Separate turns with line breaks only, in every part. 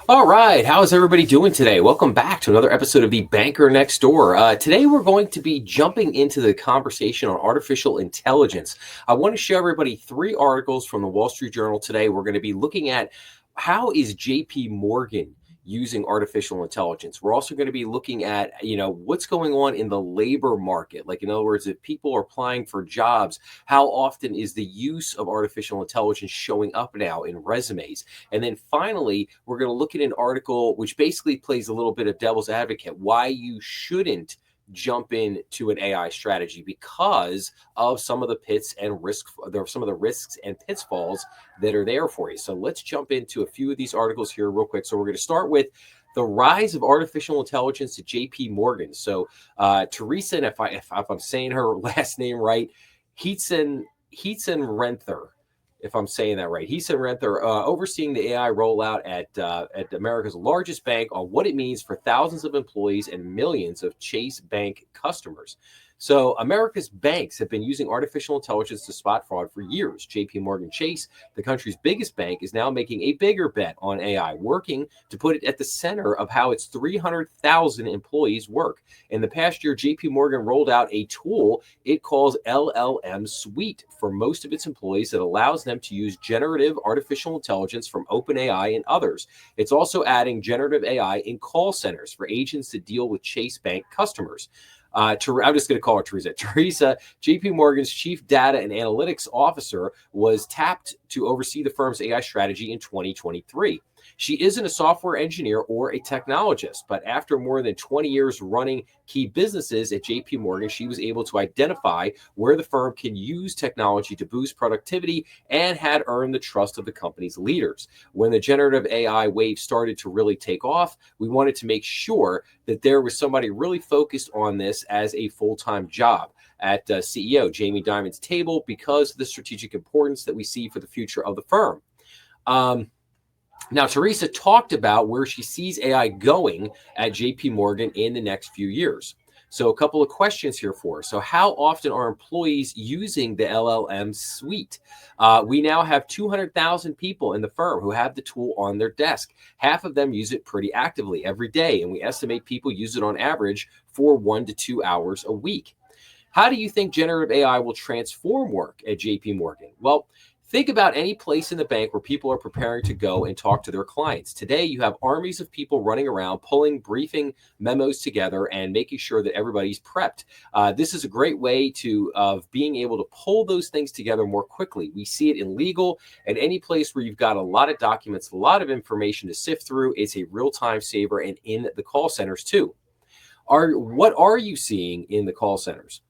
All right, how is everybody doing today? Welcome back to another episode of The Banker Next Door. Today, we're going to be jumping into the conversation on artificial intelligence. I want to show everybody three articles from the Wall Street Journal today. We're going to be looking at how is JP Morgan using artificial intelligence. We're also going to be looking at, what's going on in the labor market. Like, in other words, if people are applying for jobs, how often is the use of artificial intelligence showing up now in resumes? And then finally, we're going to look at an article which basically plays a little bit of devil's advocate, why you shouldn't jump into an AI strategy because of some of the pits and risks. There are some of the risks and pitfalls that are there for you. So let's jump into a few of these articles here real quick. So we're going to start with the rise of artificial intelligence at JP Morgan. So Teresa, and if I'm saying her last name right, Renther, if I'm saying that right. Renther, overseeing the AI rollout at America's largest bank on what it means for thousands of employees and millions of Chase Bank customers. So America's banks have been using artificial intelligence to spot fraud for years. JPMorgan Chase, the country's biggest bank, is now making a bigger bet on AI, working to put it at the center of how its 300,000 employees work. In the past year, JPMorgan rolled out a tool it calls LLM Suite for most of its employees that allows them to use generative artificial intelligence from OpenAI and others. It's also adding generative AI in call centers for agents to deal with Chase Bank customers. I'm just going to call her Teresa. Teresa, JP Morgan's chief data and analytics officer, was tapped to oversee the firm's AI strategy in 2023. She isn't a software engineer or a technologist, but after more than 20 years running key businesses at JP Morgan, she was able to identify where the firm can use technology to boost productivity and had earned the trust of the company's leaders. When the generative AI wave started to really take off, we wanted to make sure that there was somebody really focused on this as a full-time job at CEO Jamie Dimon's table because of the strategic importance that we see for the future of the firm. Now, Teresa talked about where she sees AI going at JP Morgan in the next few years. So a couple of questions here for her. So how often are employees using the LLM suite? We now have 200,000 people in the firm who have the tool on their desk. Half of them use it pretty actively every day, and we estimate people use it on average for 1 to 2 hours a week. How do you think generative AI will transform work at JP Morgan? Well, think about any place in the bank where people are preparing to go and talk to their clients. Today, you have armies of people running around, pulling briefing memos together and making sure that everybody's prepped. This is a great way of being able to pull those things together more quickly. We see it in legal and any place where you've got a lot of documents, a lot of information to sift through. It's a real time saver, and in the call centers too. What are you seeing in the call centers?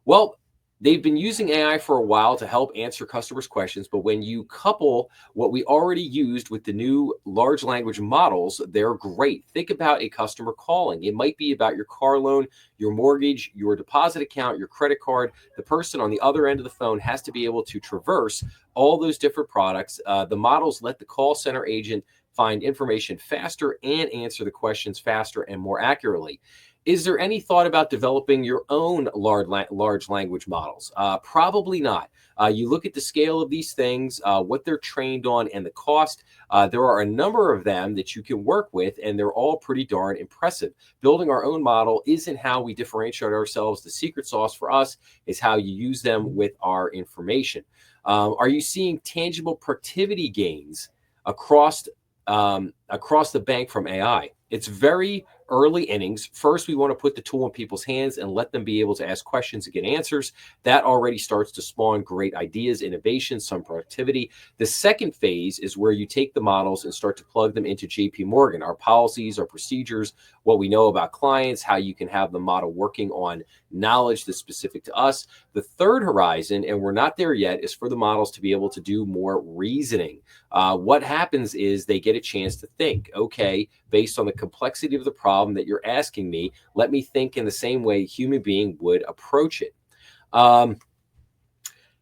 Well, they've been using AI for a while to help answer customers' questions, but when you couple what we already used with the new large language models, they're great. Think about a customer calling. It might be about your car loan, your mortgage, your deposit account, your credit card. The person on the other end of the phone has to be able to traverse all those different products. The models let the call center agent find information faster and answer the questions faster and more accurately. Is there any thought about developing your own large language models? Probably not. You look at the scale of these things, what they're trained on, and the cost. There are a number of them that you can work with, and they're all pretty darn impressive. Building our own model isn't how we differentiate ourselves. The secret sauce for us is how you use them with our information. Are you seeing tangible productivity gains across the bank from AI? It's very early innings. First, we want to put the tool in people's hands and let them be able to ask questions and get answers. That already starts to spawn great ideas, innovation, some productivity. The second phase is where you take the models and start to plug them into JP Morgan, our policies, our procedures, what we know about clients, how you can have the model working on knowledge that's specific to us. The third horizon, and we're not there yet, is for the models to be able to do more reasoning. What happens is they get a chance to think, okay, based on the complexity of the problem that you're asking me, let me think in the same way a human being would approach it.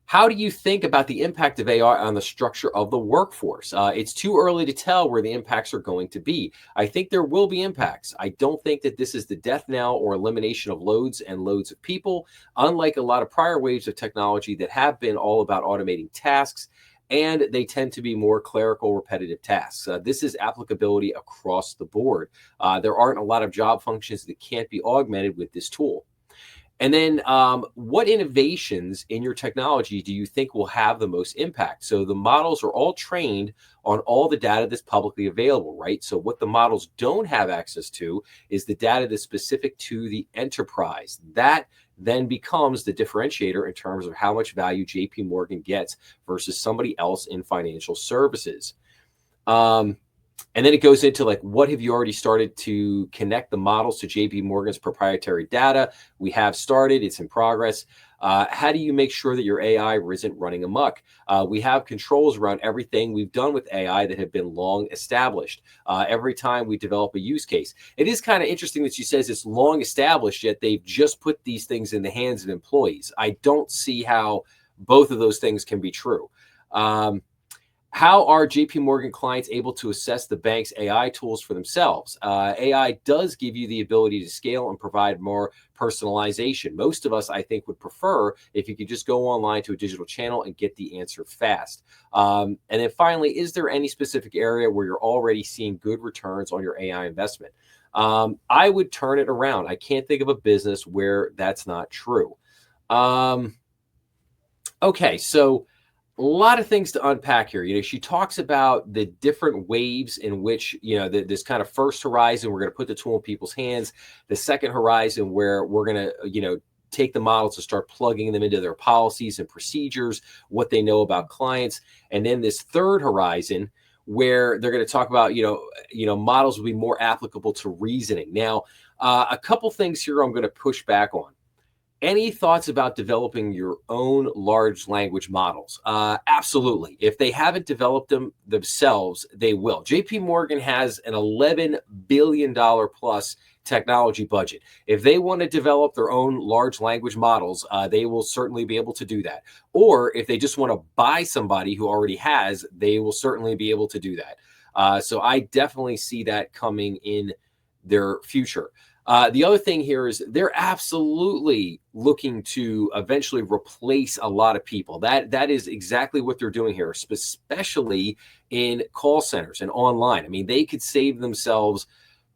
How do you think about the impact of AI on the structure of the workforce? It's too early to tell where the impacts are going to be. I think there will be impacts. I don't think that this is the death knell or elimination of loads and loads of people, unlike a lot of prior waves of technology that have been all about automating tasks. and they tend to be more clerical, repetitive tasks. This is applicability across the board. There aren't a lot of job functions that can't be augmented with this tool. And then, what innovations in your technology do you think will have the most impact? So the models are all trained on all the data that's publicly available, right? So what the models don't have access to is the data that's specific to the enterprise. That then becomes the differentiator in terms of how much value JP Morgan gets versus somebody else in financial services. And then it goes into like, what have you already started to connect the models to JP Morgan's proprietary data? We have started, it's in progress. How do you make sure that your AI isn't running amok? We have controls around everything we've done with AI that have been long established. Every time we develop a use case, it is kind of interesting that she says it's long established, yet they've just put these things in the hands of employees. I don't see how both of those things can be true. How are JP Morgan clients able to assess the bank's AI tools for themselves? AI does give you the ability to scale and provide more personalization. Most of us, I think, would prefer if you could just go online to a digital channel and get the answer fast. And then finally, is there any specific area where you're already seeing good returns on your AI investment? I would turn it around. I can't think of a business where that's not true. Okay, so a lot of things to unpack here. She talks about the different waves in which, this kind of first horizon, we're going to put the tool in people's hands. The second horizon, where we're going to, take the models to start plugging them into their policies and procedures, what they know about clients. And then this third horizon, where they're going to talk about, models will be more applicable to reasoning. Now, a couple things here I'm going to push back on. Any thoughts about developing your own large language models? Absolutely. If they haven't developed them themselves, they will. JP Morgan has an $11 billion plus technology budget. If they want to develop their own large language models, they will certainly be able to do that. Or if they just want to buy somebody who already has, they will certainly be able to do that. So I definitely see that coming in their future. The other thing here is they're absolutely looking to eventually replace a lot of people. That is exactly what they're doing here, especially in call centers and online. I mean, they could save themselves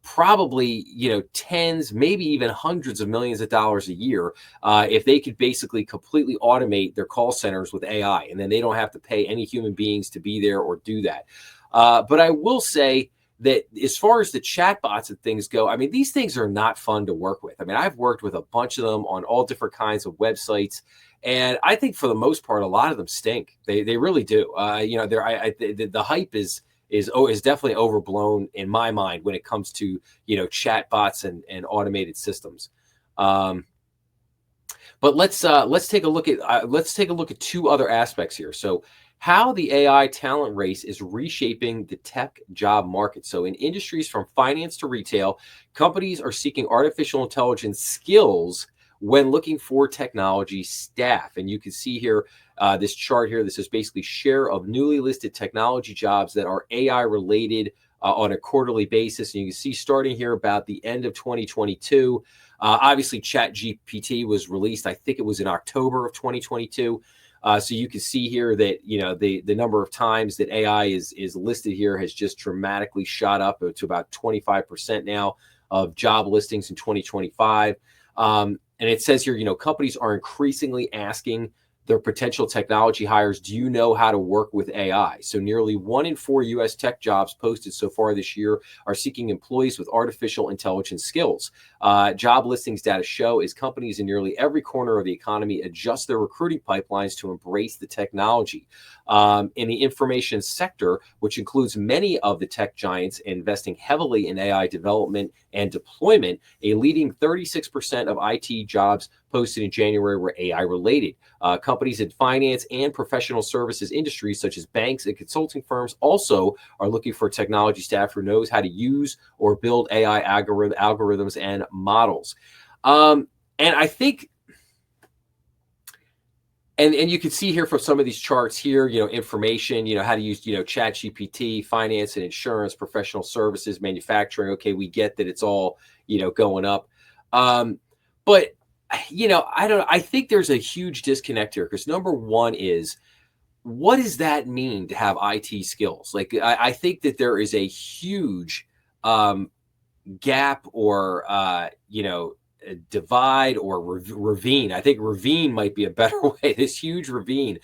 probably, tens, maybe even hundreds of millions of dollars a year if they could basically completely automate their call centers with AI, and then they don't have to pay any human beings to be there or do that. But I will say that as far as the chatbots and things go, I mean, these things are not fun to work with. I mean, I've worked with a bunch of them on all different kinds of websites, and I think for the most part, a lot of them stink. They really do. The hype is definitely overblown in my mind when it comes to chatbots and automated systems. But let's take a look at two other aspects here. So, how the AI talent race is reshaping the tech job market. So in industries from finance to retail, companies are seeking artificial intelligence skills when looking for technology staff. And you can see here, this chart here, this is basically share of newly listed technology jobs that are AI related on a quarterly basis. And you can see starting here about the end of 2022, obviously ChatGPT was released, I think it was in October of 2022. So you can see here that the number of times that AI is listed here has just dramatically shot up to about 25% now of job listings in 2025. And it says here, companies are increasingly asking their potential technology hires, do you know how to work with AI? So nearly 1 in 4 U.S. tech jobs posted so far this year are seeking employees with artificial intelligence skills. Job listings data show as companies in nearly every corner of the economy adjust their recruiting pipelines to embrace the technology. In the information sector, which includes many of the tech giants investing heavily in AI development and deployment, a leading 36% of IT jobs posted in January were AI related. Companies in finance and professional services industries, such as banks and consulting firms, also are looking for technology staff who knows how to use or build AI algorithms and models. And I think, and you can see here from some of these charts here, information, how to use, ChatGPT, finance and insurance, professional services, manufacturing. Okay, we get that it's all, going up. But I think there's a huge disconnect here because number one is what does that mean to have IT skills? Like, I think that there is a huge gap or, a divide or ravine. I think ravine might be a better way. This huge ravine.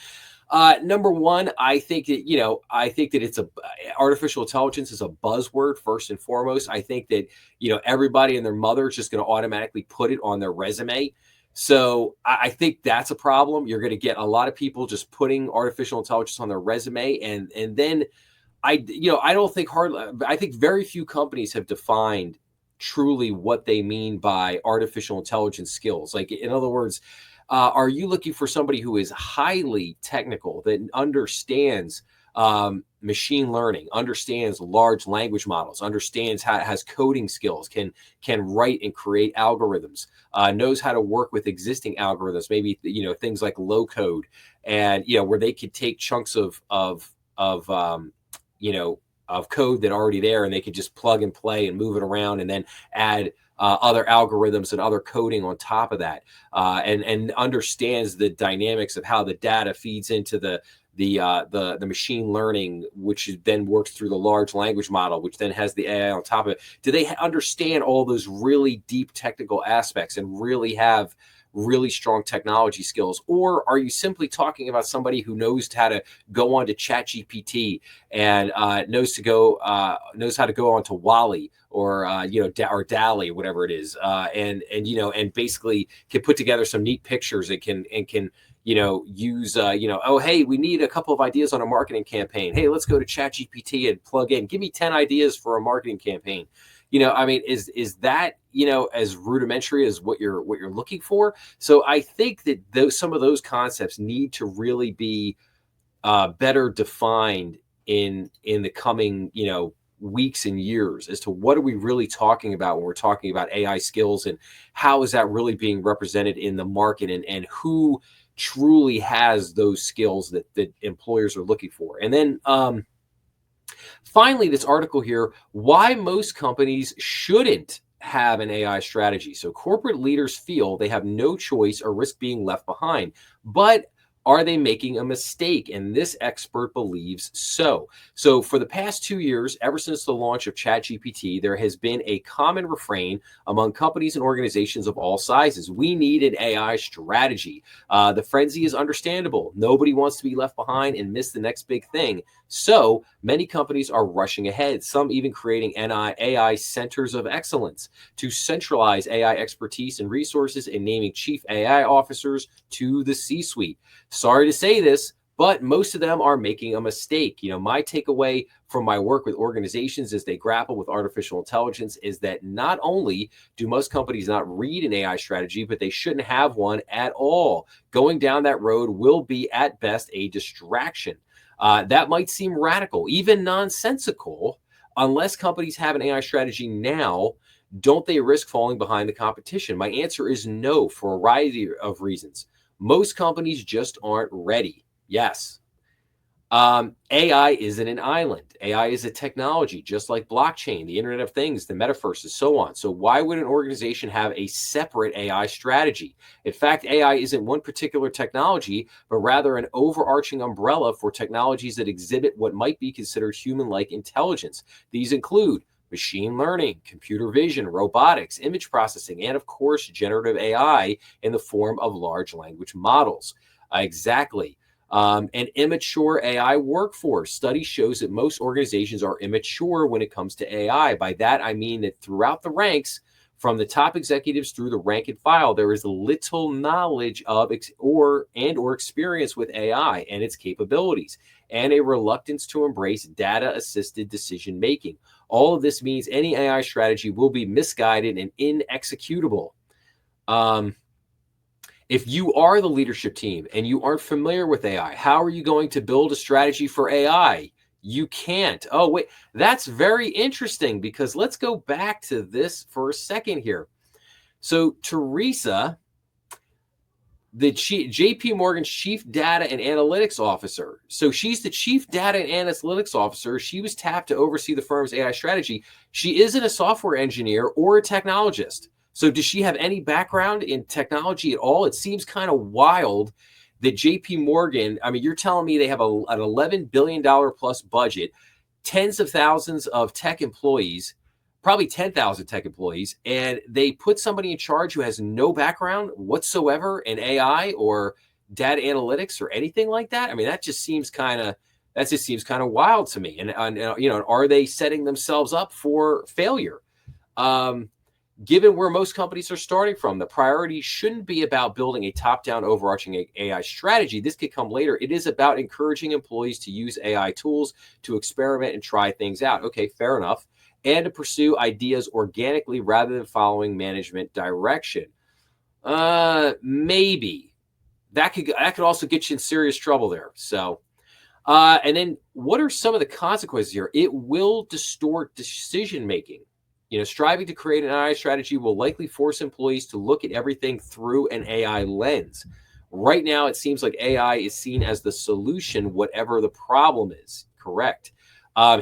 Number one, I think that artificial intelligence is a buzzword first and foremost. I think that, everybody and their mother is just going to automatically put it on their resume. So I think that's a problem. You're going to get a lot of people just putting artificial intelligence on their resume. And then I think very few companies have defined truly what they mean by artificial intelligence skills. Like, in other words, are you looking for somebody who is highly technical, that understands machine learning, understands large language models, has coding skills, can write and create algorithms, knows how to work with existing algorithms, maybe things like low code, and where they could take chunks of code that are already there, and they could just plug and play and move it around, and then add other algorithms and other coding on top of that, and understands the dynamics of how the data feeds into the machine learning, which then works through the large language model, which then has the AI on top of it. Do they understand all those really deep technical aspects and really have really strong technology skills? Or are you simply talking about somebody who knows how to go on to ChatGPT and knows how to go on to Wally or or DALL-E, whatever it is, and basically can put together some neat pictures and can use oh, hey, we need a couple of ideas on a marketing campaign. Hey, let's go to ChatGPT and plug in, give me 10 ideas for a marketing campaign. Is that, as rudimentary as what you're looking for? So I think that some of those concepts need to really be better defined in the coming, weeks and years, as to what are we really talking about when we're talking about AI skills, and how is that really being represented in the market, and who truly has those skills that employers are looking for. And then finally, this article here, why most companies shouldn't have an AI strategy. So corporate leaders feel they have no choice or risk being left behind, but are they making a mistake? And this expert believes so. So for the past 2 years, ever since the launch of ChatGPT, there has been a common refrain among companies and organizations of all sizes: we need an AI strategy. The frenzy is understandable. Nobody wants to be left behind and miss the next big thing. So many companies are rushing ahead, some even creating AI centers of excellence to centralize AI expertise and resources, and naming chief AI officers to the C-suite. Sorry to say this, but most of them are making a mistake. My takeaway from my work with organizations as they grapple with artificial intelligence is that not only do most companies not read an AI strategy, but they shouldn't have one at all. Going down that road will be at best a distraction. That might seem radical, even nonsensical. Unless companies have an AI strategy now, don't they risk falling behind the competition? My answer is no, for a variety of reasons. Most companies just aren't ready. Yes. AI isn't an island. AI is a technology, just like blockchain, the Internet of Things, the metaverse, and so on. So why would an organization have a separate AI strategy? In fact, AI isn't one particular technology, but rather an overarching umbrella for technologies that exhibit what might be considered human-like intelligence. These include machine learning, computer vision, robotics, image processing, and of course, generative AI in the form of large language models. Exactly. An immature AI workforce. Study shows that most organizations are immature when it comes to AI. By that, I mean that throughout the ranks, from the top executives through the rank and file, there is little knowledge of or experience with AI and its capabilities, and a reluctance to embrace data-assisted decision-making. All of this means any AI strategy will be misguided and inexecutable. If you are the leadership team and you aren't familiar with AI, how are you going to build a strategy for AI? You can't. Oh, wait, that's very interesting, because let's go back to this for a second here. So Teresa, the JPMorgan's chief data and analytics officer. So she's the chief data and analytics officer. She was tapped to oversee the firm's AI strategy. She isn't a software engineer or a technologist. So does she have any background in technology at all? It seems kind of wild that JP Morgan, I mean, you're telling me they have an $11 billion plus budget, tens of thousands of tech employees, probably 10,000 tech employees, and they put somebody in charge who has no background whatsoever in AI or data analytics or anything like that. I mean, that just seems kind of wild to me. And are they setting themselves up for failure? Given where most companies are starting from, the priority shouldn't be about building a top-down overarching AI strategy. This could come later. It is about encouraging employees to use AI tools to experiment and try things out. Okay, fair enough. And to pursue ideas organically rather than following management direction. Maybe. That could also get you in serious trouble there. So, and then what are some of the consequences here? It will distort decision making. Striving to create an AI strategy will likely force employees to look at everything through an AI lens. Right now, it seems like AI is seen as the solution, whatever the problem is. Correct.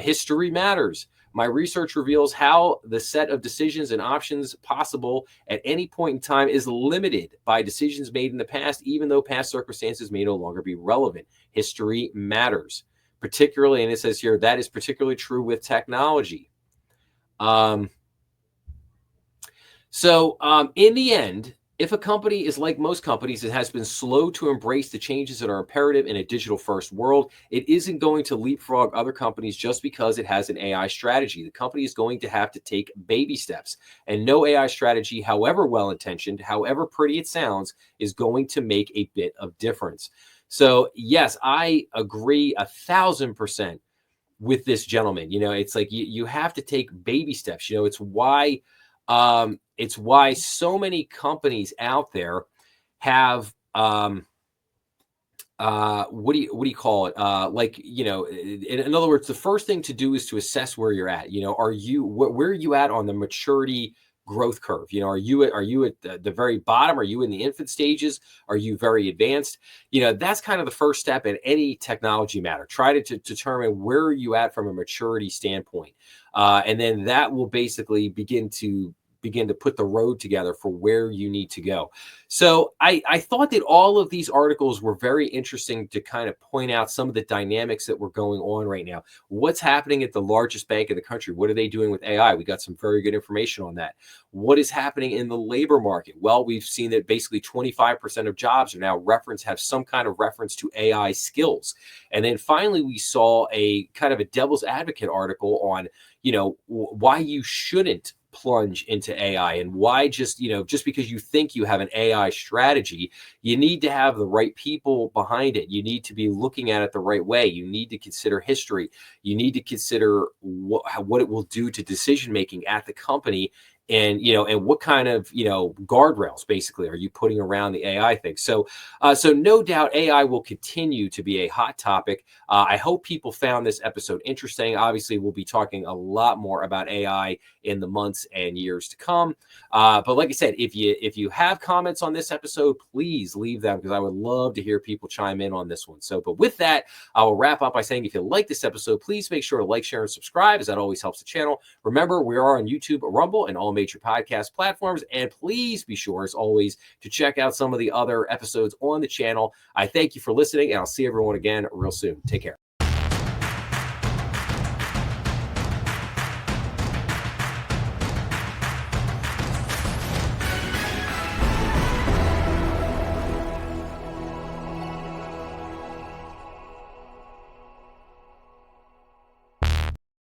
History matters. My research reveals how the set of decisions and options possible at any point in time is limited by decisions made in the past, even though past circumstances may no longer be relevant. History matters, particularly, and it says here, that is particularly true with technology. So in the end, if a company is like most companies, it has been slow to embrace the changes that are imperative in a digital-first world, it isn't going to leapfrog other companies just because it has an AI strategy. The company is going to have to take baby steps. And no AI strategy, however well-intentioned, however pretty it sounds, is going to make a bit of difference. So yes, I agree 1,000% with this gentleman. It's like you have to take baby steps. It's why so many companies out there have what do you call it? In other words, the first thing to do is to assess where you're at. Where are you at on the maturity growth curve? Are you at the very bottom? Are you in the infant stages? Are you very advanced? That's kind of the first step in any technology matter. Try to determine where are you at from a maturity standpoint. And then that will basically begin to put the road together for where you need to go. So I thought that all of these articles were very interesting to kind of point out some of the dynamics that were going on right now. What's happening at the largest bank in the country? What are they doing with AI? We got some very good information on that. What is happening in the labor market? Well, we've seen that basically 25% of jobs are now have some kind of reference to AI skills. And then finally, we saw a kind of a devil's advocate article on, why you shouldn't plunge into AI and why just because you think you have an AI strategy, you need to have the right people behind it. You need to be looking at it the right way. You need to consider history. You need to consider what it will do to decision making at the company. And what kind of guardrails basically are you putting around the AI thing? So no doubt AI will continue to be a hot topic. I hope people found this episode interesting. Obviously, we'll be talking a lot more about AI in the months and years to come. But like I said, if you have comments on this episode, please leave them because I would love to hear people chime in on this one. But with that, I will wrap up by saying if you like this episode, please make sure to like, share, and subscribe, as that always helps the channel. Remember, we are on YouTube, Rumble, and all major podcast platforms. And please be sure, as always, to check out some of the other episodes on the channel. I thank you for listening, and I'll see everyone again real soon. Take care.